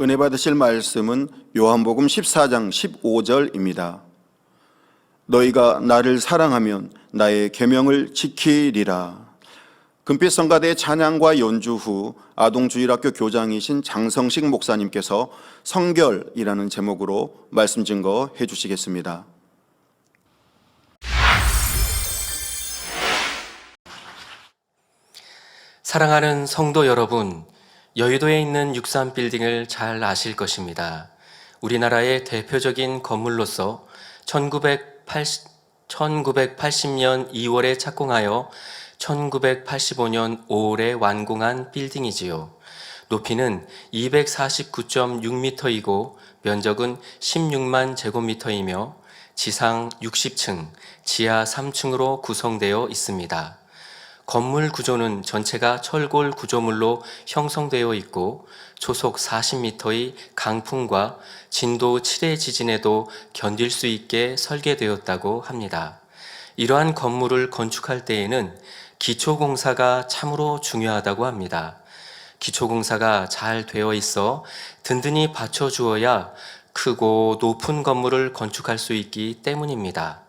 은혜 받으실 말씀은 요한복음 14장 15절입니다. 너희가 나를 사랑하면 나의 계명을 지키리라. 금빛성가대 찬양과 연주 후 아동주일학교 교장이신 장성식 목사님께서 성결이라는 제목으로 말씀 증거해 주시겠습니다. 사랑하는 성도 여러분, 여의도에 있는 63빌딩을 잘 아실 것입니다. 우리나라의 대표적인 건물로서 1980년 2월에 착공하여 1985년 5월에 완공한 빌딩이지요. 높이는 249.6m이고 면적은 16만 제곱미터이며 지상 60층, 지하 3층으로 구성되어 있습니다. 건물 구조는 전체가 철골 구조물로 형성되어 있고 초속 40m의 강풍과 진도 7의 지진에도 견딜 수 있게 설계되었다고 합니다. 이러한 건물을 건축할 때에는 기초공사가 참으로 중요하다고 합니다. 기초공사가 잘 되어 있어 든든히 받쳐주어야 크고 높은 건물을 건축할 수 있기 때문입니다.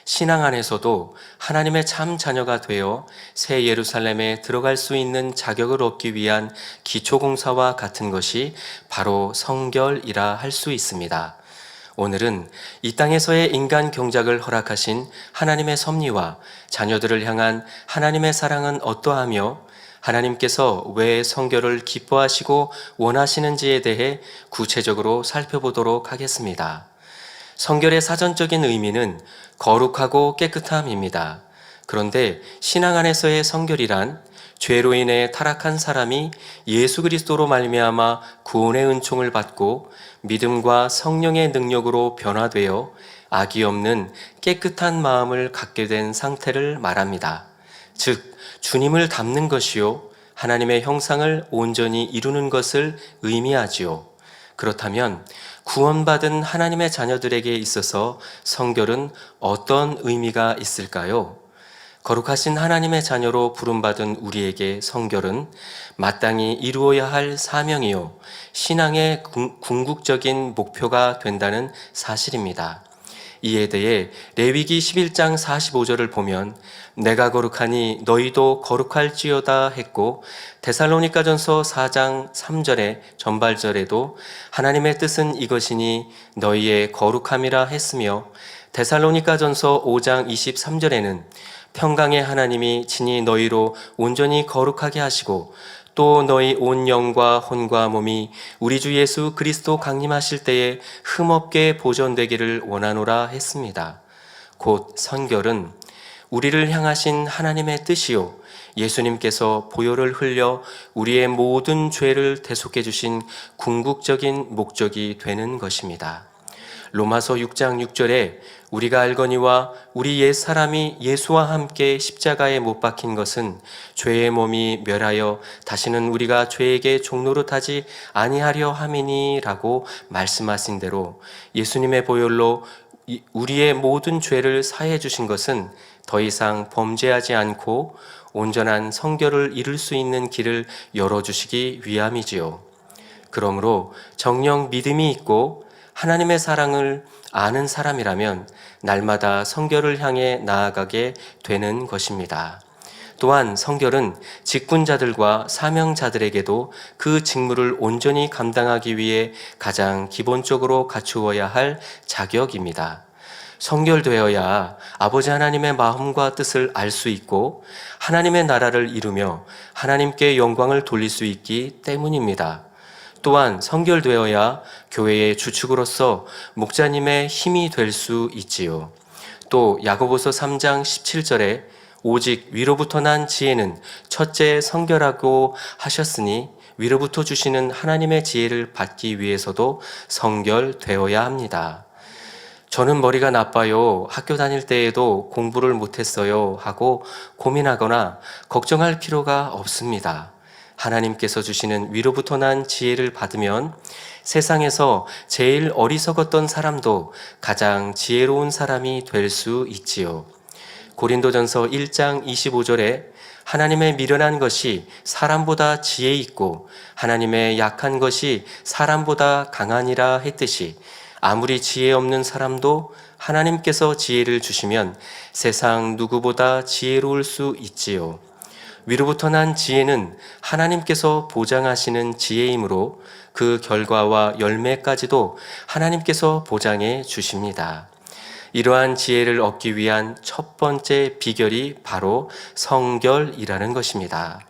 신앙 안에서도 하나님의 참 자녀가 되어 새 예루살렘에 들어갈 수 있는 자격을 얻기 위한 기초공사와 같은 것이 바로 성결이라 할 수 있습니다. 오늘은 이 땅에서의 인간 경작을 허락하신 하나님의 섭리와 자녀들을 향한 하나님의 사랑은 어떠하며 하나님께서 왜 성결을 기뻐하시고 원하시는지에 대해 구체적으로 살펴보도록 하겠습니다. 성결의 사전적인 의미는 거룩하고 깨끗함입니다. 그런데 신앙 안에서의 성결이란 죄로 인해 타락한 사람이 예수 그리스도로 말미암아 구원의 은총을 받고 믿음과 성령의 능력으로 변화되어 악이 없는 깨끗한 마음을 갖게 된 상태를 말합니다. 즉, 주님을 닮는 것이요 하나님의 형상을 온전히 이루는 것을 의미하지요. 그렇다면 구원받은 하나님의 자녀들에게 있어서 성결은 어떤 의미가 있을까요? 거룩하신 하나님의 자녀로 부름받은 우리에게 성결은 마땅히 이루어야 할 사명이요 신앙의 궁극적인 목표가 된다는 사실입니다. 이에 대해 레위기 11장 45절을 보면 내가 거룩하니 너희도 거룩할지어다 했고 데살로니가전서 4장 3절의 전발절에도 하나님의 뜻은 이것이니 너희의 거룩함이라 했으며 데살로니가전서 5장 23절에는 평강의 하나님이 친히 너희로 온전히 거룩하게 하시고 또 너희 온 영과 혼과 몸이 우리 주 예수 그리스도 강림하실 때에 흠없게 보존되기를 원하노라 했습니다. 곧 성결은 우리를 향하신 하나님의 뜻이요 예수님께서 보혈을 흘려 우리의 모든 죄를 대속해 주신 궁극적인 목적이 되는 것입니다. 로마서 6장 6절에 우리가 알거니와 우리 옛사람이 예수와 함께 십자가에 못 박힌 것은 죄의 몸이 멸하여 다시는 우리가 죄에게 종노릇하지 아니하려 함이니 라고 말씀하신 대로 예수님의 보혈로 우리의 모든 죄를 사해 주신 것은 더 이상 범죄하지 않고 온전한 성결을 이룰 수 있는 길을 열어주시기 위함이지요. 그러므로 정녕 믿음이 있고 하나님의 사랑을 아는 사람이라면 날마다 성결을 향해 나아가게 되는 것입니다. 또한 성결은 직분자들과 사명자들에게도 그 직무를 온전히 감당하기 위해 가장 기본적으로 갖추어야 할 자격입니다. 성결되어야 아버지 하나님의 마음과 뜻을 알 수 있고 하나님의 나라를 이루며 하나님께 영광을 돌릴 수 있기 때문입니다. 또한 성결되어야 교회의 주축으로서 목자님의 힘이 될 수 있지요. 또 야고보서 3장 17절에 오직 위로부터 난 지혜는 첫째 성결하고 하셨으니 위로부터 주시는 하나님의 지혜를 받기 위해서도 성결되어야 합니다. 저는 머리가 나빠요. 학교 다닐 때에도 공부를 못했어요. 하고 고민하거나 걱정할 필요가 없습니다. 하나님께서 주시는 위로부터 난 지혜를 받으면 세상에서 제일 어리석었던 사람도 가장 지혜로운 사람이 될 수 있지요. 고린도전서 1장 25절에 하나님의 미련한 것이 사람보다 지혜 있고 하나님의 약한 것이 사람보다 강하니라 했듯이 아무리 지혜 없는 사람도 하나님께서 지혜를 주시면 세상 누구보다 지혜로울 수 있지요. 위로부터 난 지혜는 하나님께서 보장하시는 지혜이므로 그 결과와 열매까지도 하나님께서 보장해 주십니다. 이러한 지혜를 얻기 위한 첫 번째 비결이 바로 성결이라는 것입니다.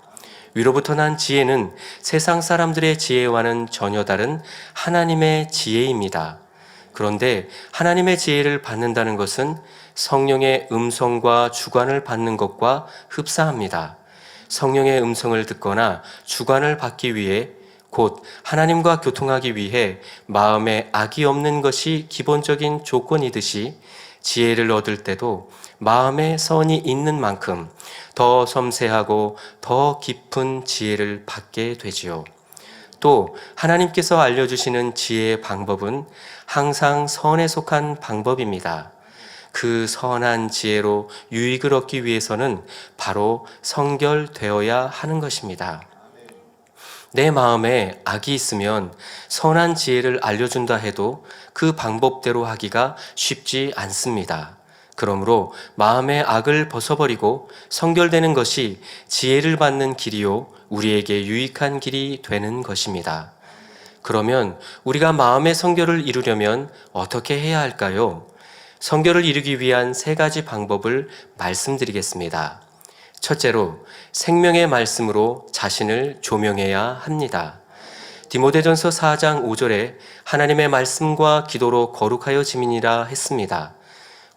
위로부터 난 지혜는 세상 사람들의 지혜와는 전혀 다른 하나님의 지혜입니다. 그런데 하나님의 지혜를 받는다는 것은 성령의 음성과 주관을 받는 것과 흡사합니다. 성령의 음성을 듣거나 주관을 받기 위해 곧 하나님과 교통하기 위해 마음에 악이 없는 것이 기본적인 조건이듯이 지혜를 얻을 때도 마음에 선이 있는 만큼 더 섬세하고 더 깊은 지혜를 받게 되지요. 또 하나님께서 알려주시는 지혜의 방법은 항상 선에 속한 방법입니다. 그 선한 지혜로 유익을 얻기 위해서는 바로 성결되어야 하는 것입니다. 내 마음에 악이 있으면 선한 지혜를 알려준다 해도 그 방법대로 하기가 쉽지 않습니다. 그러므로 마음의 악을 벗어버리고 성결되는 것이 지혜를 받는 길이요 우리에게 유익한 길이 되는 것입니다. 그러면 우리가 마음의 성결을 이루려면 어떻게 해야 할까요? 성결을 이루기 위한 3가지 방법을 말씀드리겠습니다. 첫째로 생명의 말씀으로 자신을 조명해야 합니다. 디모데전서 4장 5절에 하나님의 말씀과 기도로 거룩하여 지민이라 했습니다.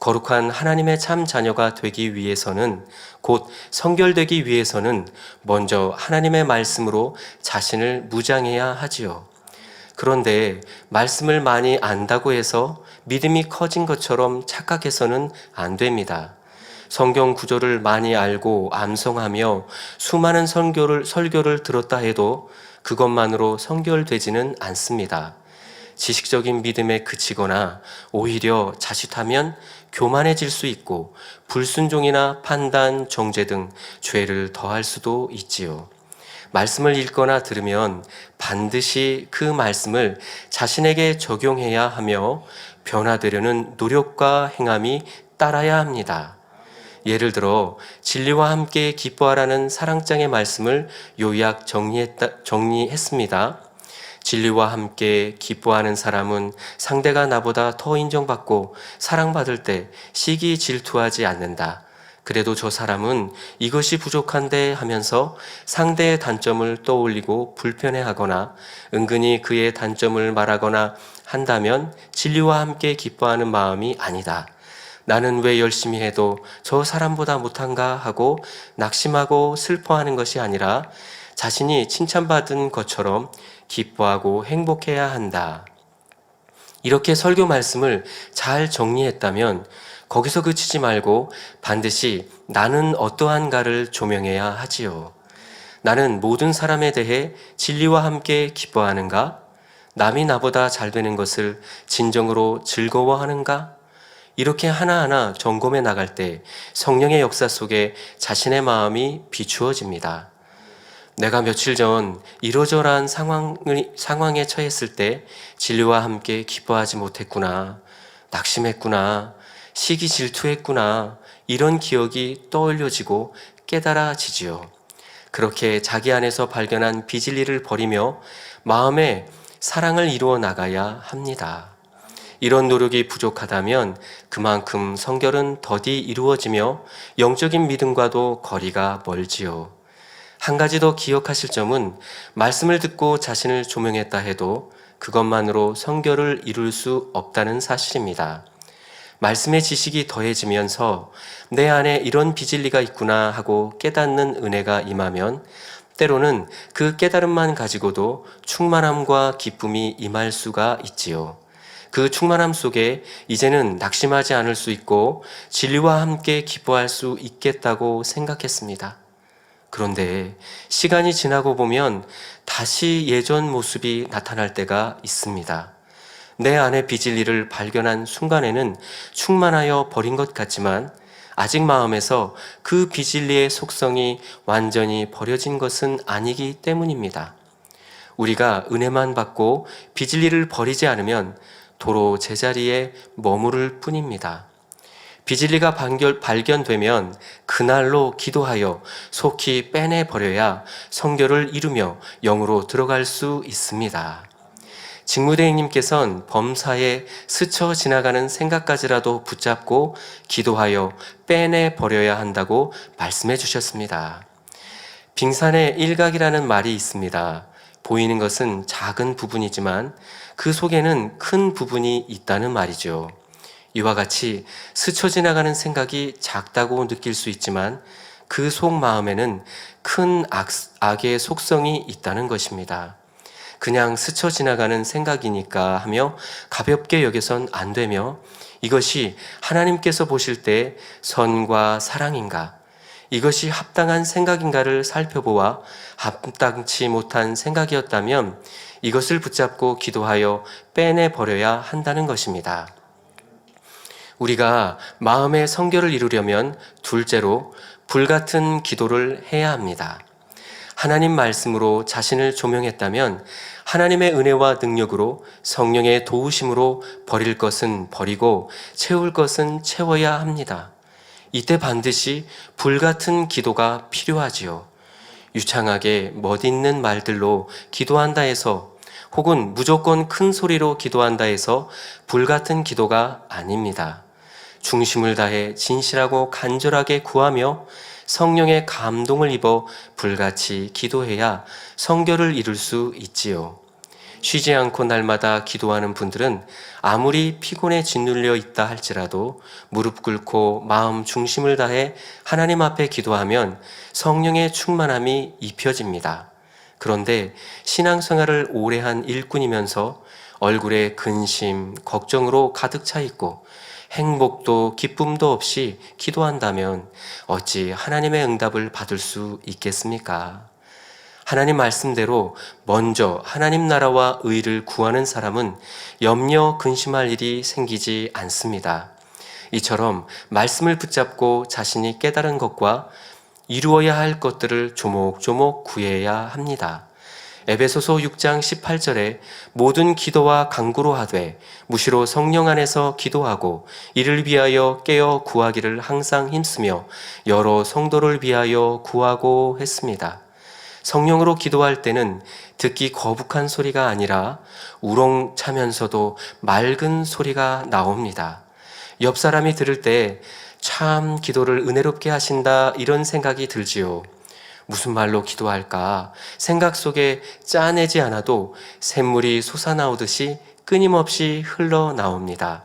거룩한 하나님의 참 자녀가 되기 위해서는 곧 성결되기 위해서는 먼저 하나님의 말씀으로 자신을 무장해야 하지요. 그런데 말씀을 많이 안다고 해서 믿음이 커진 것처럼 착각해서는 안 됩니다. 성경 구절을 많이 알고 암송하며 수많은 설교를 들었다 해도 그것만으로 성결되지는 않습니다. 지식적인 믿음에 그치거나 오히려 자칫하면 교만해질 수 있고 불순종이나 판단, 정죄 등 죄를 더할 수도 있지요. 말씀을 읽거나 들으면 반드시 그 말씀을 자신에게 적용해야 하며 변화되려는 노력과 행함이 따라야 합니다. 예를 들어 진리와 함께 기뻐하라는 사랑장의 말씀을 요약 정리했습니다. 진리와 함께 기뻐하는 사람은 상대가 나보다 더 인정받고 사랑받을 때 시기 질투하지 않는다. 그래도 저 사람은 이것이 부족한데 하면서 상대의 단점을 떠올리고 불편해하거나 은근히 그의 단점을 말하거나 한다면 진리와 함께 기뻐하는 마음이 아니다. 나는 왜 열심히 해도 저 사람보다 못한가 하고 낙심하고 슬퍼하는 것이 아니라 자신이 칭찬받은 것처럼 기뻐하고 행복해야 한다. 이렇게 설교 말씀을 잘 정리했다면 거기서 그치지 말고 반드시 나는 어떠한가를 조명해야 하지요. 나는 모든 사람에 대해 진리와 함께 기뻐하는가? 남이 나보다 잘 되는 것을 진정으로 즐거워하는가? 이렇게 하나하나 점검해 나갈 때 성령의 역사 속에 자신의 마음이 비추어집니다. 내가 며칠 전 이러저러한 상황에 처했을 때 진리와 함께 기뻐하지 못했구나, 낙심했구나, 시기 질투했구나, 이런 기억이 떠올려지고 깨달아지지요. 그렇게 자기 안에서 발견한 비진리를 버리며 마음에 사랑을 이루어 나가야 합니다. 이런 노력이 부족하다면 그만큼 성결은 더디 이루어지며 영적인 믿음과도 거리가 멀지요. 한 가지 더 기억하실 점은 말씀을 듣고 자신을 조명했다 해도 그것만으로 성결을 이룰 수 없다는 사실입니다. 말씀의 지식이 더해지면서 내 안에 이런 비진리가 있구나 하고 깨닫는 은혜가 임하면 때로는 그 깨달음만 가지고도 충만함과 기쁨이 임할 수가 있지요. 그 충만함 속에 이제는 낙심하지 않을 수 있고 진리와 함께 기뻐할 수 있겠다고 생각했습니다. 그런데 시간이 지나고 보면 다시 예전 모습이 나타날 때가 있습니다. 내 안의 비진리를 발견한 순간에는 충만하여 버린 것 같지만 아직 마음에서 그 비진리의 속성이 완전히 버려진 것은 아니기 때문입니다. 우리가 은혜만 받고 비진리를 버리지 않으면 도로 제자리에 머무를 뿐입니다. 비진리가 발견되면 그날로 기도하여 속히 빼내버려야 성결을 이루며 영으로 들어갈 수 있습니다. 직무대행님께서는 범사에 스쳐 지나가는 생각까지라도 붙잡고 기도하여 빼내버려야 한다고 말씀해 주셨습니다. 빙산의 일각이라는 말이 있습니다. 보이는 것은 작은 부분이지만 그 속에는 큰 부분이 있다는 말이죠. 이와 같이 스쳐 지나가는 생각이 작다고 느낄 수 있지만 그 속마음에는 큰 악의 속성이 있다는 것입니다. 그냥 스쳐 지나가는 생각이니까 하며 가볍게 여겨선 안 되며 이것이 하나님께서 보실 때 선과 사랑인가, 이것이 합당한 생각인가를 살펴보아 합당치 못한 생각이었다면 이것을 붙잡고 기도하여 빼내버려야 한다는 것입니다. 우리가 마음의 성결을 이루려면 둘째로 불같은 기도를 해야 합니다. 하나님 말씀으로 자신을 조명했다면 하나님의 은혜와 능력으로 성령의 도우심으로 버릴 것은 버리고 채울 것은 채워야 합니다. 이때 반드시 불같은 기도가 필요하지요. 유창하게 멋있는 말들로 기도한다 해서 혹은 무조건 큰 소리로 기도한다 해서 불같은 기도가 아닙니다. 중심을 다해 진실하고 간절하게 구하며 성령의 감동을 입어 불같이 기도해야 성결을 이룰 수 있지요. 쉬지 않고 날마다 기도하는 분들은 아무리 피곤에 짓눌려 있다 할지라도 무릎 꿇고 마음 중심을 다해 하나님 앞에 기도하면 성령의 충만함이 입혀집니다. 그런데 신앙생활을 오래 한 일꾼이면서 얼굴에 근심, 걱정으로 가득 차 있고 행복도 기쁨도 없이 기도한다면 어찌 하나님의 응답을 받을 수 있겠습니까? 하나님 말씀대로 먼저 하나님 나라와 의를 구하는 사람은 염려 근심할 일이 생기지 않습니다. 이처럼 말씀을 붙잡고 자신이 깨달은 것과 이루어야 할 것들을 조목조목 구해야 합니다. 에베소서 6장 18절에 모든 기도와 간구로 하되 무시로 성령 안에서 기도하고 이를 위하여 깨어 구하기를 항상 힘쓰며 여러 성도를 위하여 구하고 했습니다. 성령으로 기도할 때는 듣기 거북한 소리가 아니라 우렁차면서도 맑은 소리가 나옵니다. 옆 사람이 들을 때 참 기도를 은혜롭게 하신다 이런 생각이 들지요. 무슨 말로 기도할까 생각 속에 짜내지 않아도 샘물이 솟아나오듯이 끊임없이 흘러나옵니다.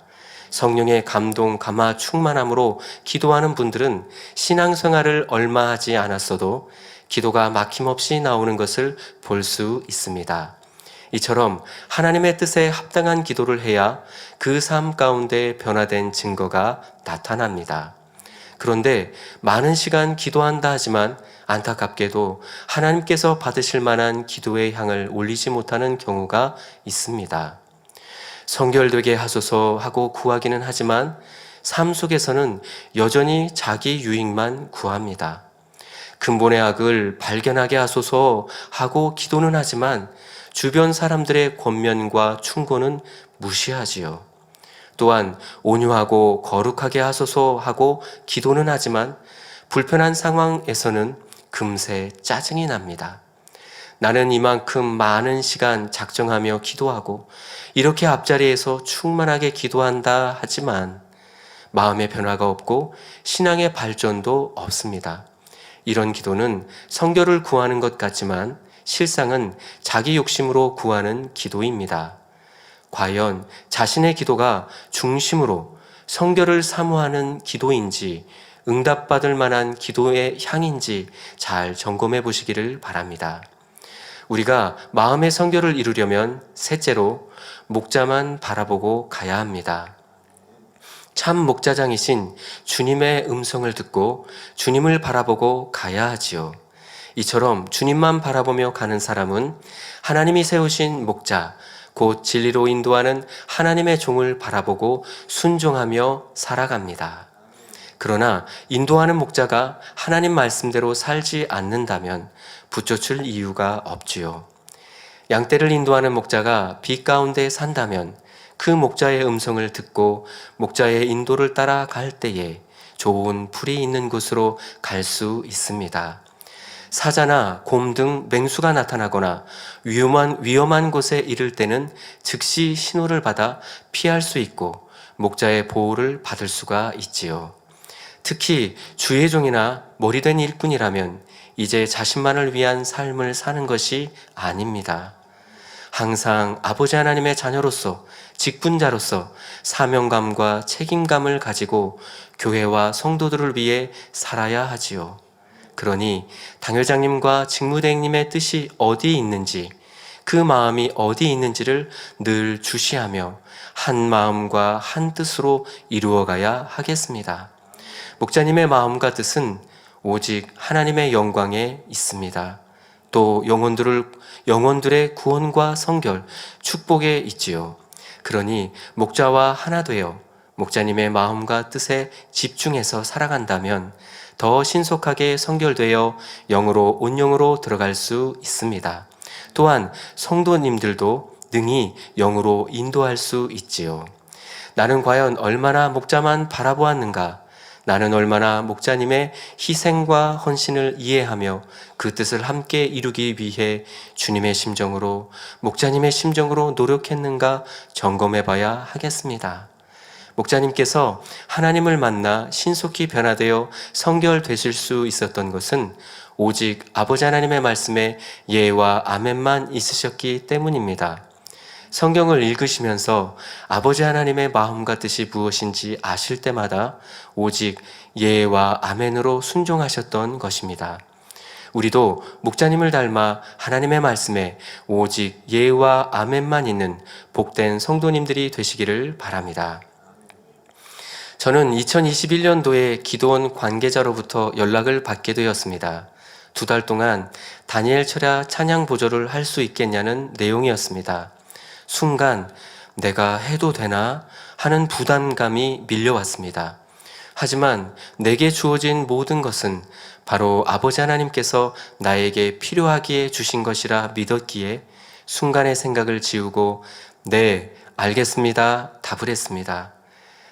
성령의 감동, 감화, 충만함으로 기도하는 분들은 신앙생활을 얼마 하지 않았어도 기도가 막힘없이 나오는 것을 볼 수 있습니다. 이처럼 하나님의 뜻에 합당한 기도를 해야 그 삶 가운데 변화된 증거가 나타납니다. 그런데 많은 시간 기도한다 하지만 안타깝게도 하나님께서 받으실 만한 기도의 향을 올리지 못하는 경우가 있습니다. 성결되게 하소서 하고 구하기는 하지만 삶 속에서는 여전히 자기 유익만 구합니다. 근본의 악을 발견하게 하소서 하고 기도는 하지만 주변 사람들의 권면과 충고는 무시하지요. 또한 온유하고 거룩하게 하소서 하고 기도는 하지만 불편한 상황에서는 금세 짜증이 납니다. 나는 이만큼 많은 시간 작정하며 기도하고 이렇게 앞자리에서 충만하게 기도한다 하지만 마음의 변화가 없고 신앙의 발전도 없습니다. 이런 기도는 성결을 구하는 것 같지만 실상은 자기 욕심으로 구하는 기도입니다. 과연 자신의 기도가 중심으로 성결을 사모하는 기도인지 응답받을 만한 기도의 향인지 잘 점검해 보시기를 바랍니다. 우리가 마음의 성결을 이루려면 셋째로 목자만 바라보고 가야 합니다. 참 목자장이신 주님의 음성을 듣고 주님을 바라보고 가야 하지요. 이처럼 주님만 바라보며 가는 사람은 하나님이 세우신 목자, 곧 진리로 인도하는 하나님의 종을 바라보고 순종하며 살아갑니다. 그러나 인도하는 목자가 하나님 말씀대로 살지 않는다면 붙여줄 이유가 없지요. 양떼를 인도하는 목자가 빛 가운데 산다면 그 목자의 음성을 듣고 목자의 인도를 따라 갈 때에 좋은 풀이 있는 곳으로 갈 수 있습니다. 사자나 곰 등 맹수가 나타나거나 위험한 곳에 이를 때는 즉시 신호를 받아 피할 수 있고 목자의 보호를 받을 수가 있지요. 특히 주의 종이나 머리된 일꾼이라면 이제 자신만을 위한 삶을 사는 것이 아닙니다. 항상 아버지 하나님의 자녀로서 직분자로서 사명감과 책임감을 가지고 교회와 성도들을 위해 살아야 하지요. 그러니 당회장님과 직무대행님의 뜻이 어디 있는지, 그 마음이 어디 있는지를 늘 주시하며 한 마음과 한 뜻으로 이루어가야 하겠습니다. 목자님의 마음과 뜻은 오직 하나님의 영광에 있습니다. 또 영혼들의 구원과 성결, 축복에 있지요. 그러니 목자와 하나 되어 목자님의 마음과 뜻에 집중해서 살아간다면 더 신속하게 성결되어 영으로 온영으로 들어갈 수 있습니다. 또한 성도님들도 능히 영으로 인도할 수 있지요. 나는 과연 얼마나 목자만 바라보았는가? 나는 얼마나 목자님의 희생과 헌신을 이해하며 그 뜻을 함께 이루기 위해 주님의 심정으로, 목자님의 심정으로 노력했는가 점검해 봐야 하겠습니다. 목자님께서 하나님을 만나 신속히 변화되어 성결되실 수 있었던 것은 오직 아버지 하나님의 말씀에 예와 아멘만 있으셨기 때문입니다. 성경을 읽으시면서 아버지 하나님의 마음과 뜻이 무엇인지 아실 때마다 오직 예와 아멘으로 순종하셨던 것입니다. 우리도 목자님을 닮아 하나님의 말씀에 오직 예와 아멘만 있는 복된 성도님들이 되시기를 바랍니다. 저는 2021년도에 기도원 관계자로부터 연락을 받게 되었습니다. 2달 동안 다니엘 철야 찬양 보조를 할 수 있겠냐는 내용이었습니다. 순간 내가 해도 되나 하는 부담감이 밀려왔습니다. 하지만 내게 주어진 모든 것은 바로 아버지 하나님께서 나에게 필요하기에 주신 것이라 믿었기에 순간의 생각을 지우고 네, 알겠습니다 답을 했습니다.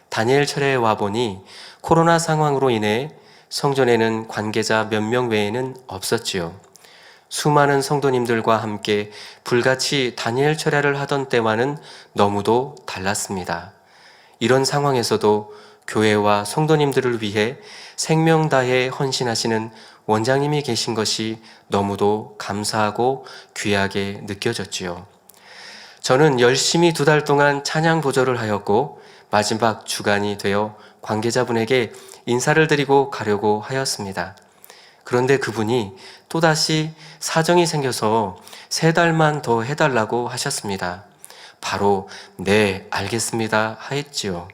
다니엘 철야에 와보니 코로나 상황으로 인해 성전에는 관계자 몇 명 외에는 없었지요. 수많은 성도님들과 함께 불같이 다니엘 철야를 하던 때와는 너무도 달랐습니다. 이런 상황에서도 교회와 성도님들을 위해 생명 다해 헌신하시는 원장님이 계신 것이 너무도 감사하고 귀하게 느껴졌지요. 저는 열심히 2달 동안 찬양 보조를 하였고 마지막 주간이 되어 관계자분에게 인사를 드리고 가려고 하였습니다. 그런데 그분이 또다시 사정이 생겨서 3달만 더 해달라고 하셨습니다. 바로 네, 알겠습니다 하였지요.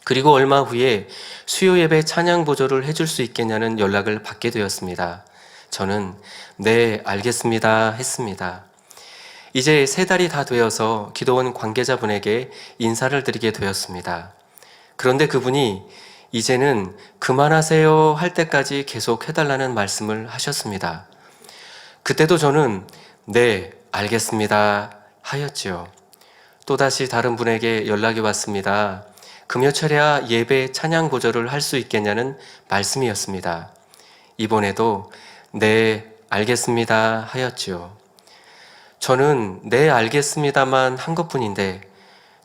그리고 얼마 후에 수요 예배 찬양 보조를 해줄 수 있겠냐는 연락을 받게 되었습니다. 저는 네, 알겠습니다 했습니다. 이제 3달이 다 되어서 기도원 관계자분에게 인사를 드리게 되었습니다. 그런데 그분이 이제는 그만하세요 할 때까지 계속 해달라는 말씀을 하셨습니다. 그때도 저는 네, 알겠습니다 하였지요. 또다시 다른 분에게 연락이 왔습니다. 금요 철야 예배 찬양 보조를 할 수 있겠냐는 말씀이었습니다. 이번에도 네, 알겠습니다 하였지요. 저는 네, 알겠습니다만 한 것뿐인데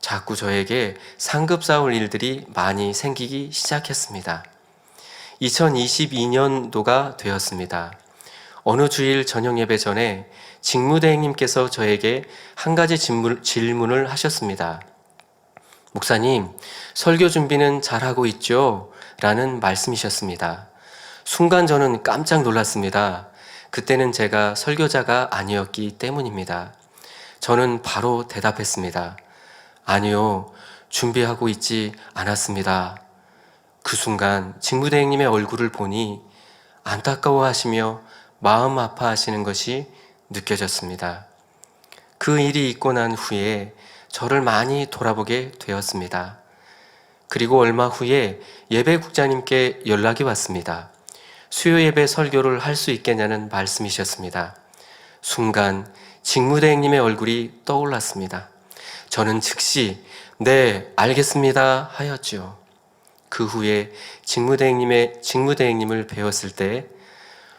자꾸 저에게 상급 쌓을 일들이 많이 생기기 시작했습니다. 2022년도가 되었습니다. 어느 주일 저녁 예배 전에 직무대행님께서 저에게 한 가지 질문을 하셨습니다. 목사님, 설교 준비는 잘하고 있죠? 라는 말씀이셨습니다. 순간 저는 깜짝 놀랐습니다. 그때는 제가 설교자가 아니었기 때문입니다. 저는 바로 대답했습니다. 아니요, 준비하고 있지 않았습니다. 그 순간 직무대행님의 얼굴을 보니 안타까워하시며 마음 아파하시는 것이 느껴졌습니다. 그 일이 있고 난 후에 저를 많이 돌아보게 되었습니다. 그리고 얼마 후에 예배국장님께 연락이 왔습니다. 수요 예배 설교를 할 수 있겠냐는 말씀이셨습니다. 순간 직무대행님의 얼굴이 떠올랐습니다. 저는 즉시 네, 알겠습니다 하였죠. 그 후에 직무대행님을 배웠을 때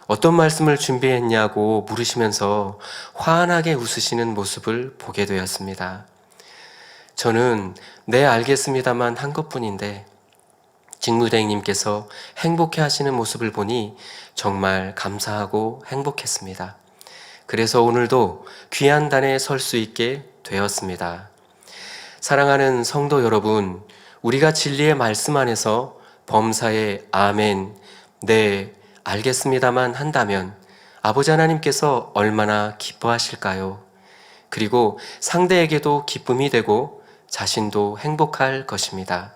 어떤 말씀을 준비했냐고 물으시면서 환하게 웃으시는 모습을 보게 되었습니다. 저는 네, 알겠습니다만 한 것뿐인데 직무대행님께서 행복해 하시는 모습을 보니 정말 감사하고 행복했습니다. 그래서 오늘도 귀한 단에 설 수 있게 되었습니다. 사랑하는 성도 여러분, 우리가 진리의 말씀 안에서 범사에 아멘, 네, 알겠습니다만 한다면 아버지 하나님께서 얼마나 기뻐하실까요? 그리고 상대에게도 기쁨이 되고 자신도 행복할 것입니다.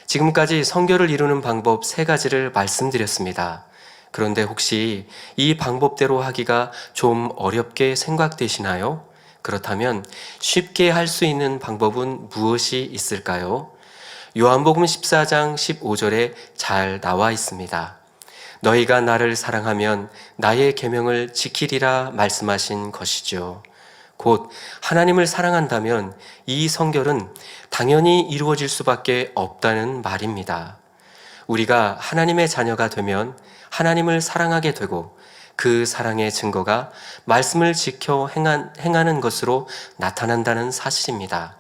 지금까지 성결을 이루는 방법 3가지를 말씀드렸습니다. 그런데 혹시 이 방법대로 하기가 좀 어렵게 생각되시나요? 그렇다면 쉽게 할 수 있는 방법은 무엇이 있을까요? 요한복음 14장 15절에 잘 나와 있습니다. 너희가 나를 사랑하면 나의 계명을 지키리라 말씀하신 것이죠. 곧 하나님을 사랑한다면 이 성결은 당연히 이루어질 수밖에 없다는 말입니다. 우리가 하나님의 자녀가 되면 하나님을 사랑하게 되고 그 사랑의 증거가 말씀을 지켜 행하는 것으로 나타난다는 사실입니다.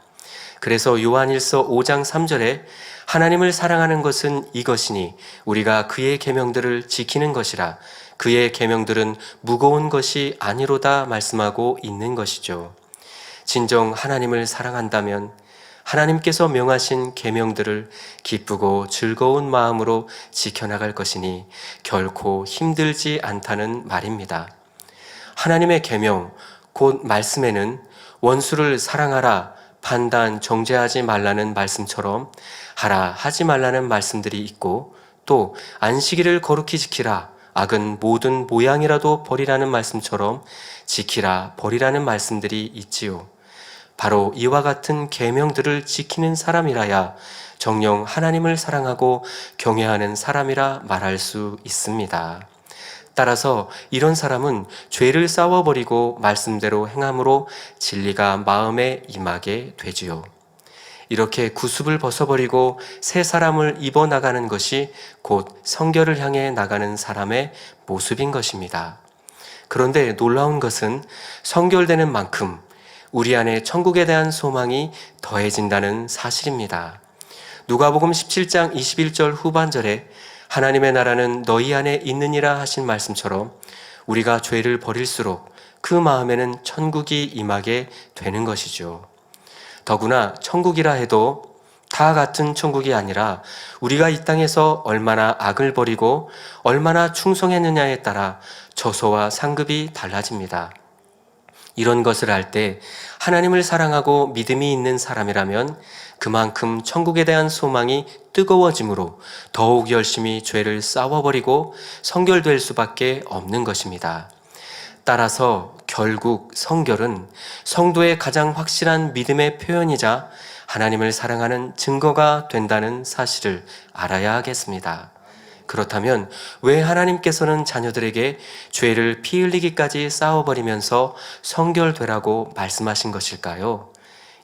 그래서 요한일서 5장 3절에 하나님을 사랑하는 것은 이것이니 우리가 그의 계명들을 지키는 것이라 그의 계명들은 무거운 것이 아니로다 말씀하고 있는 것이죠. 진정 하나님을 사랑한다면 하나님께서 명하신 계명들을 기쁘고 즐거운 마음으로 지켜나갈 것이니 결코 힘들지 않다는 말입니다. 하나님의 계명, 곧 말씀에는 원수를 사랑하라, 판단, 정죄하지 말라는 말씀처럼 하라, 하지 말라는 말씀들이 있고 또 안식일을 거룩히 지키라, 악은 모든 모양이라도 버리라는 말씀처럼 지키라, 버리라는 말씀들이 있지요. 바로 이와 같은 계명들을 지키는 사람이라야 정녕 하나님을 사랑하고 경외하는 사람이라 말할 수 있습니다. 따라서 이런 사람은 죄를 싸워버리고 말씀대로 행함으로 진리가 마음에 임하게 되지요. 이렇게 구습을 벗어버리고 새 사람을 입어나가는 것이 곧 성결을 향해 나가는 사람의 모습인 것입니다. 그런데 놀라운 것은 성결되는 만큼 우리 안에 천국에 대한 소망이 더해진다는 사실입니다. 누가복음 17장 21절 후반절에 하나님의 나라는 너희 안에 있느니라 하신 말씀처럼 우리가 죄를 버릴수록 그 마음에는 천국이 임하게 되는 것이죠. 더구나 천국이라 해도 다 같은 천국이 아니라 우리가 이 땅에서 얼마나 악을 버리고 얼마나 충성했느냐에 따라 처소와 상급이 달라집니다. 이런 것을 알 때 하나님을 사랑하고 믿음이 있는 사람이라면 그만큼 천국에 대한 소망이 뜨거워지므로 더욱 열심히 죄를 싸워버리고 성결될 수밖에 없는 것입니다. 따라서 결국 성결은 성도의 가장 확실한 믿음의 표현이자 하나님을 사랑하는 증거가 된다는 사실을 알아야 하겠습니다. 그렇다면 왜 하나님께서는 자녀들에게 죄를 피 흘리기까지 싸워버리면서 성결되라고 말씀하신 것일까요?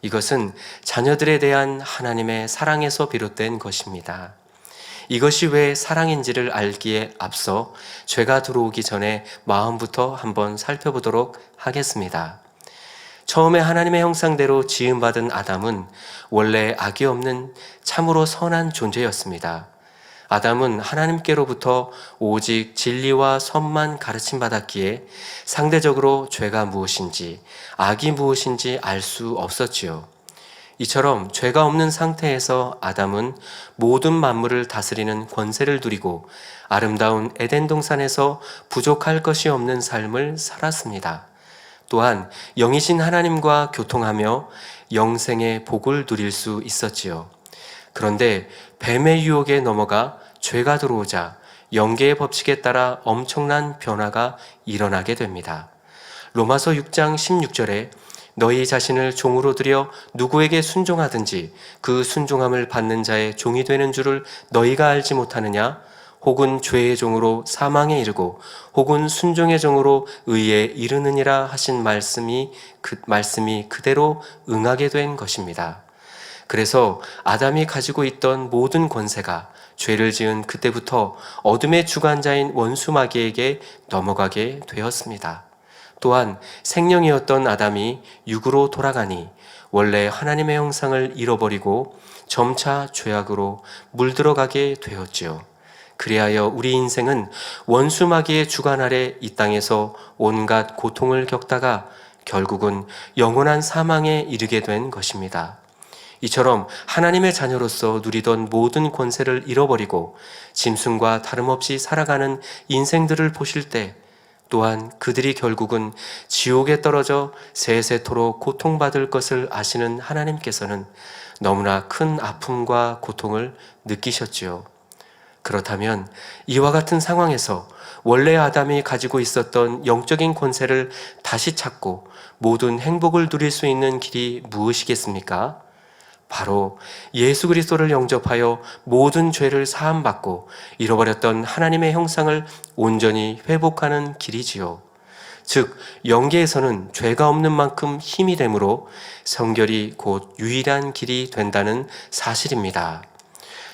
이것은 자녀들에 대한 하나님의 사랑에서 비롯된 것입니다. 이것이 왜 사랑인지를 알기에 앞서 죄가 들어오기 전에 마음부터 한번 살펴보도록 하겠습니다. 처음에 하나님의 형상대로 지음받은 아담은 원래 악이 없는 참으로 선한 존재였습니다. 아담은 하나님께로부터 오직 진리와 선만 가르침받았기에 상대적으로 죄가 무엇인지 악이 무엇인지 알 수 없었지요. 이처럼 죄가 없는 상태에서 아담은 모든 만물을 다스리는 권세를 누리고 아름다운 에덴 동산에서 부족할 것이 없는 삶을 살았습니다. 또한 영이신 하나님과 교통하며 영생의 복을 누릴 수 있었지요. 그런데 뱀의 유혹에 넘어가 죄가 들어오자 영계의 법칙에 따라 엄청난 변화가 일어나게 됩니다. 로마서 6장 16절에 너희 자신을 종으로 들여 누구에게 순종하든지 그 순종함을 받는 자의 종이 되는 줄을 너희가 알지 못하느냐? 혹은 죄의 종으로 사망에 이르고 혹은 순종의 종으로 의에 이르느니라 하신 말씀이 그대로 응하게 된 것입니다. 그래서 아담이 가지고 있던 모든 권세가 죄를 지은 그때부터 어둠의 주관자인 원수 마귀에게 넘어가게 되었습니다. 또한 생명이었던 아담이 육으로 돌아가니 원래 하나님의 형상을 잃어버리고 점차 죄악으로 물들어가게 되었지요. 그리하여 우리 인생은 원수 마귀의 주관 아래 이 땅에서 온갖 고통을 겪다가 결국은 영원한 사망에 이르게 된 것입니다. 이처럼 하나님의 자녀로서 누리던 모든 권세를 잃어버리고 짐승과 다름없이 살아가는 인생들을 보실 때 또한 그들이 결국은 지옥에 떨어져 세세토록 고통받을 것을 아시는 하나님께서는 너무나 큰 아픔과 고통을 느끼셨지요. 그렇다면 이와 같은 상황에서 원래 아담이 가지고 있었던 영적인 권세를 다시 찾고 모든 행복을 누릴 수 있는 길이 무엇이겠습니까? 바로 예수 그리스도를 영접하여 모든 죄를 사함받고 잃어버렸던 하나님의 형상을 온전히 회복하는 길이지요. 즉 영계에서는 죄가 없는 만큼 힘이 되므로 성결이 곧 유일한 길이 된다는 사실입니다.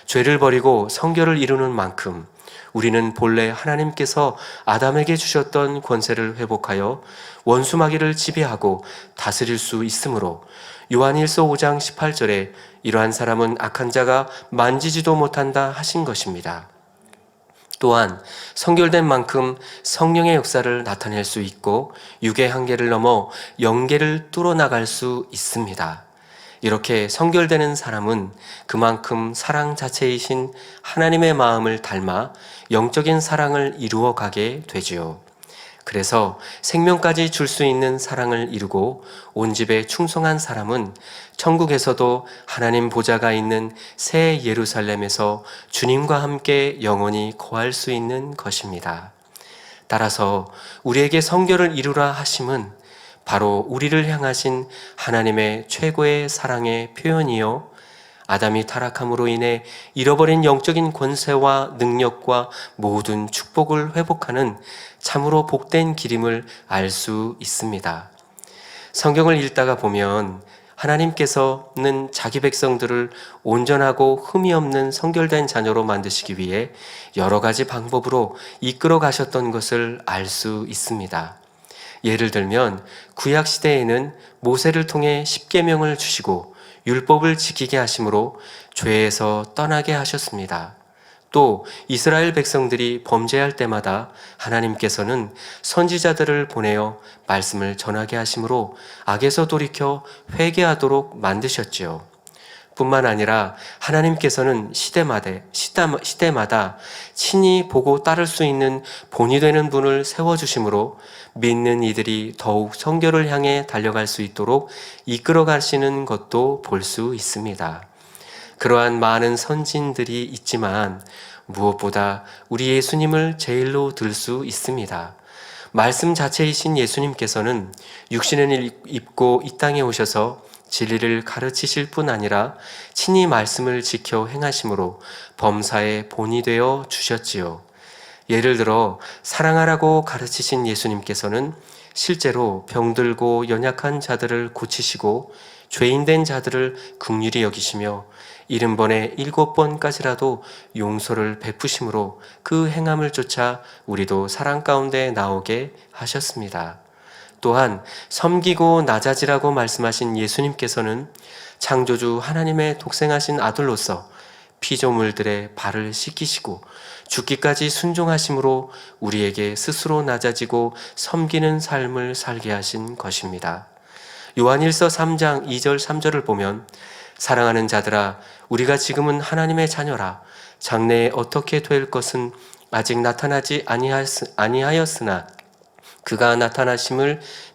죄를 버리고 성결을 이루는 만큼 우리는 본래 하나님께서 아담에게 주셨던 권세를 회복하여 원수 마귀를 지배하고 다스릴 수 있으므로 요한일서 5장 18절에 이러한 사람은 악한 자가 만지지도 못한다 하신 것입니다. 또한 성결된 만큼 성령의 역사를 나타낼 수 있고 육의 한계를 넘어 영계를 뚫어나갈 수 있습니다. 이렇게 성결되는 사람은 그만큼 사랑 자체이신 하나님의 마음을 닮아 영적인 사랑을 이루어 가게 되지요. 그래서 생명까지 줄 수 있는 사랑을 이루고 온 집에 충성한 사람은 천국에서도 하나님 보좌가 있는 새 예루살렘에서 주님과 함께 영원히 거할 수 있는 것입니다. 따라서 우리에게 성결을 이루라 하심은 바로 우리를 향하신 하나님의 최고의 사랑의 표현이요, 아담이 타락함으로 인해 잃어버린 영적인 권세와 능력과 모든 축복을 회복하는 참으로 복된 길임을 알 수 있습니다. 성경을 읽다가 보면 하나님께서는 자기 백성들을 온전하고 흠이 없는 성결된 자녀로 만드시기 위해 여러 가지 방법으로 이끌어 가셨던 것을 알 수 있습니다. 예를 들면 구약 시대에는 모세를 통해 십계명을 주시고 율법을 지키게 하심으로 죄에서 떠나게 하셨습니다. 또 이스라엘 백성들이 범죄할 때마다 하나님께서는 선지자들을 보내어 말씀을 전하게 하심으로 악에서 돌이켜 회개하도록 만드셨지요. 뿐만 아니라 하나님께서는 시대마다 친히 보고 따를 수 있는 본이 되는 분을 세워주심으로 믿는 이들이 더욱 성결을 향해 달려갈 수 있도록 이끌어 가시는 것도 볼 수 있습니다. 그러한 많은 선진들이 있지만 무엇보다 우리 예수님을 제일로 들 수 있습니다. 말씀 자체이신 예수님께서는 육신을 입고 이 땅에 오셔서 진리를 가르치실 뿐 아니라 친히 말씀을 지켜 행하심으로 범사의 본이 되어 주셨지요. 예를 들어 사랑하라고 가르치신 예수님께서는 실제로 병들고 연약한 자들을 고치시고 죄인된 자들을 긍휼히 여기시며 70번에 7번까지라도 용서를 베푸심으로 그 행함을 쫓아 우리도 사랑 가운데 나오게 하셨습니다. 또한 섬기고 낮아지라고 말씀하신 예수님께서는 창조주 하나님의 독생하신 아들로서 피조물들의 발을 씻기시고 죽기까지 순종하심으로 우리에게 스스로 낮아지고 섬기는 삶을 살게 하신 것입니다. 요한일서 3장 2절 3절을 보면 사랑하는 자들아 우리가 지금은 하나님의 자녀라 장래에 어떻게 될 것은 아직 나타나지 아니하였으나 그가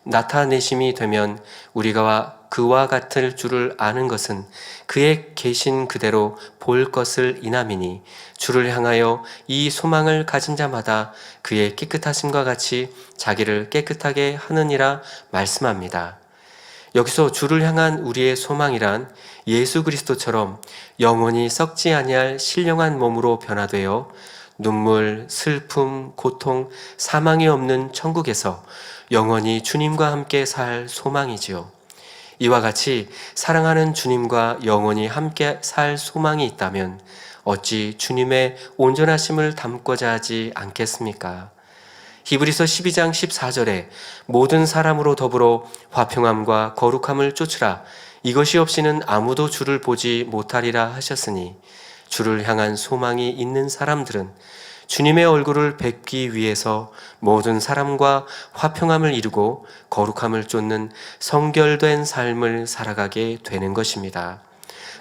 나타내심이 되면 우리가 그와 같을 줄을 아는 것은 그의 계신 그대로 볼 것을 인함이니 주를 향하여 이 소망을 가진 자마다 그의 깨끗하심과 같이 자기를 깨끗하게 하느니라 말씀합니다. 여기서 주를 향한 우리의 소망이란 예수 그리스도처럼 영원히 썩지 아니할 신령한 몸으로 변화되어 눈물, 슬픔, 고통, 사망이 없는 천국에서 영원히 주님과 함께 살 소망이지요. 이와 같이 사랑하는 주님과 영원히 함께 살 소망이 있다면 어찌 주님의 온전하심을 담고자 하지 않겠습니까? 히브리서 12장 14절에 모든 사람으로 더불어 화평함과 거룩함을 쫓으라. 이것이 없이는 아무도 주를 보지 못하리라 하셨으니 주를 향한 소망이 있는 사람들은 주님의 얼굴을 뵙기 위해서 모든 사람과 화평함을 이루고 거룩함을 쫓는 성결된 삶을 살아가게 되는 것입니다.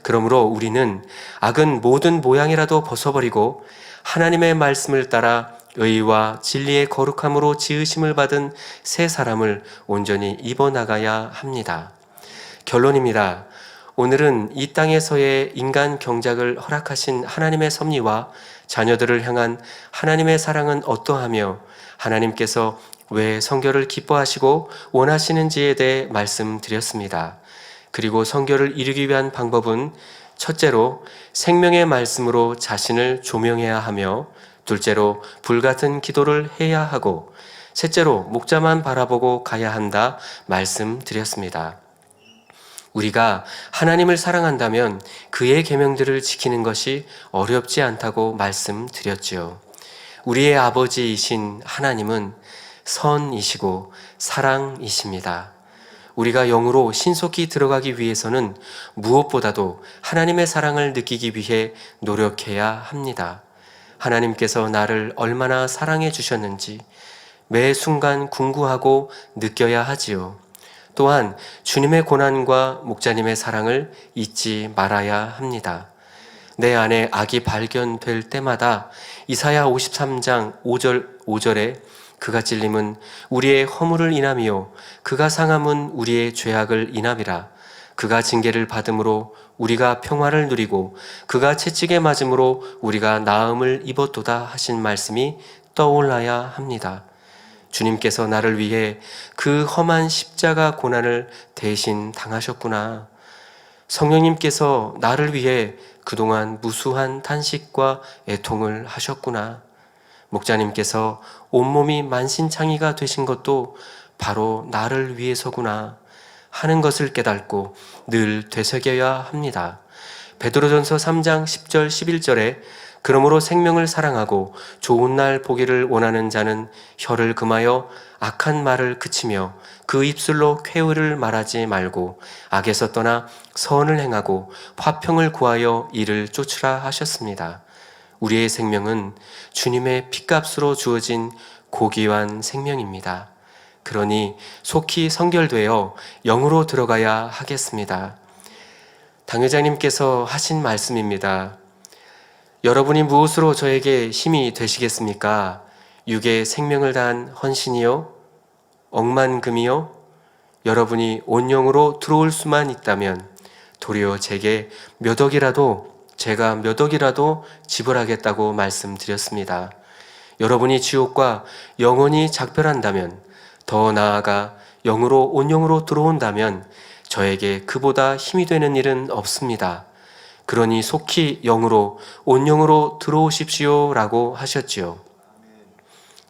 그러므로 우리는 악은 모든 모양이라도 벗어버리고 하나님의 말씀을 따라 의와 진리의 거룩함으로 지으심을 받은 새 사람을 온전히 입어나가야 합니다. 결론입니다. 오늘은 이 땅에서의 인간 경작을 허락하신 하나님의 섭리와 자녀들을 향한 하나님의 사랑은 어떠하며 하나님께서 왜 성결을 기뻐하시고 원하시는지에 대해 말씀드렸습니다. 그리고 성결을 이루기 위한 방법은 첫째로 생명의 말씀으로 자신을 조명해야 하며 둘째로 불같은 기도를 해야 하고 셋째로 목자만 바라보고 가야 한다 말씀드렸습니다. 우리가 하나님을 사랑한다면 그의 계명들을 지키는 것이 어렵지 않다고 말씀드렸지요. 우리의 아버지이신 하나님은 선이시고 사랑이십니다. 우리가 영으로 신속히 들어가기 위해서는 무엇보다도 하나님의 사랑을 느끼기 위해 노력해야 합니다. 하나님께서 나를 얼마나 사랑해 주셨는지 매 순간 궁구하고 느껴야 하지요. 또한 주님의 고난과 목자님의 사랑을 잊지 말아야 합니다. 내 안에 악이 발견될 때마다 이사야 53장 5절에 그가 찔림은 우리의 허물을 인함이요 그가 상함은 우리의 죄악을 인함이라. 그가 징계를 받음으로 우리가 평화를 누리고 그가 채찍에 맞음으로 우리가 나음을 입었도다 하신 말씀이 떠올라야 합니다. 주님께서 나를 위해 그 험한 십자가 고난을 대신 당하셨구나. 성령님께서 나를 위해 그동안 무수한 탄식과 애통을 하셨구나. 목자님께서 온몸이 만신창이가 되신 것도 바로 나를 위해서구나 하는 것을 깨닫고 늘 되새겨야 합니다. 베드로전서 3장 10절 11절에 그러므로 생명을 사랑하고 좋은 날 보기를 원하는 자는 혀를 금하여 악한 말을 그치며 그 입술로 쾌의를 말하지 말고 악에서 떠나 선을 행하고 화평을 구하여 이를 쫓으라 하셨습니다. 우리의 생명은 주님의 핏값으로 주어진 고귀한 생명입니다. 그러니 속히 성결되어 영으로 들어가야 하겠습니다. 당회장님께서 하신 말씀입니다. 여러분이 무엇으로 저에게 힘이 되시겠습니까? 육의 생명을 다한 헌신이요? 억만금이요? 여러분이 온영으로 들어올 수만 있다면 도리어 제가 몇 억이라도 지불하겠다고 말씀드렸습니다. 여러분이 지옥과 영원히 작별한다면 더 나아가 영으로 온영으로 들어온다면 저에게 그보다 힘이 되는 일은 없습니다. 그러니 속히 영으로 온영으로 들어오십시오 라고 하셨지요.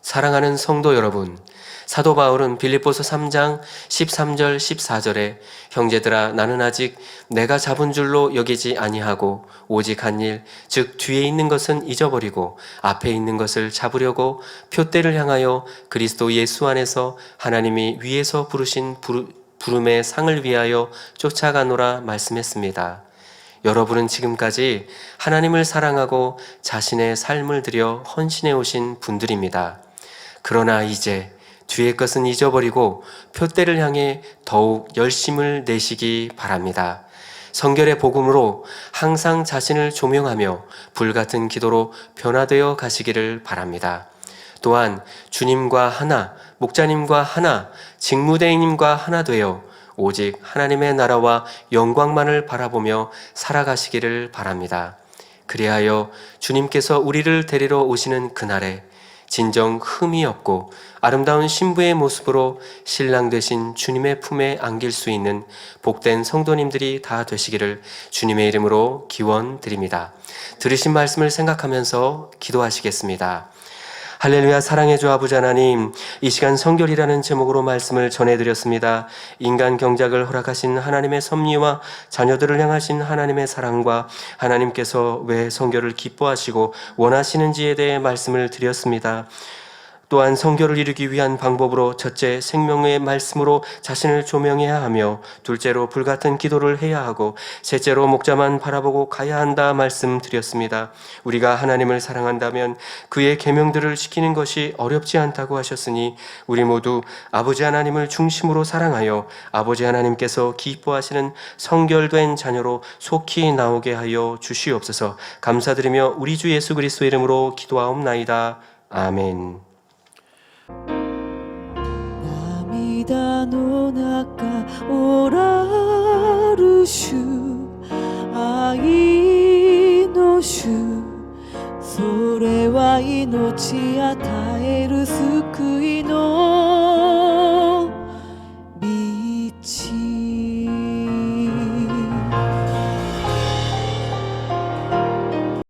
사랑하는 성도 여러분, 사도 바울은 빌립보서 3장 13절 14절에 형제들아 나는 아직 내가 잡은 줄로 여기지 아니하고 오직 한 일 즉 뒤에 있는 것은 잊어버리고 앞에 있는 것을 잡으려고 표대를 향하여 그리스도 예수 안에서 하나님이 위에서 부르신 부름의 상을 위하여 쫓아가노라 말씀했습니다. 여러분은 지금까지 하나님을 사랑하고 자신의 삶을 들여 헌신해 오신 분들입니다. 그러나 이제 뒤의 것은 잊어버리고 표대를 향해 더욱 열심을 내시기 바랍니다. 성결의 복음으로 항상 자신을 조명하며 불같은 기도로 변화되어 가시기를 바랍니다. 또한 주님과 하나, 목자님과 하나, 직무대행님과 하나 되어 오직 하나님의 나라와 영광만을 바라보며 살아가시기를 바랍니다. 그리하여 주님께서 우리를 데리러 오시는 그날에 진정 흠이 없고 아름다운 신부의 모습으로 신랑 되신 주님의 품에 안길 수 있는 복된 성도님들이 다 되시기를 주님의 이름으로 기원드립니다. 들으신 말씀을 생각하면서 기도하시겠습니다. 할렐루야. 사랑의 주 아버지 하나님, 이 시간 성결이라는 제목으로 말씀을 전해드렸습니다. 인간 경작을 허락하신 하나님의 섭리와 자녀들을 향하신 하나님의 사랑과 하나님께서 왜 성결을 기뻐하시고 원하시는지에 대해 말씀을 드렸습니다. 또한 성결을 이루기 위한 방법으로 첫째, 생명의 말씀으로 자신을 조명해야 하며, 둘째로 불같은 기도를 해야 하고, 셋째로 목자만 바라보고 가야 한다 말씀드렸습니다. 우리가 하나님을 사랑한다면 그의 계명들을 지키는 것이 어렵지 않다고 하셨으니 우리 모두 아버지 하나님을 중심으로 사랑하여 아버지 하나님께서 기뻐하시는 성결된 자녀로 속히 나오게 하여 주시옵소서. 감사드리며 우리 주 예수 그리스도의 이름으로 기도하옵나이다. 아멘. 涙の中おらる主、愛の主、それは命与える救いの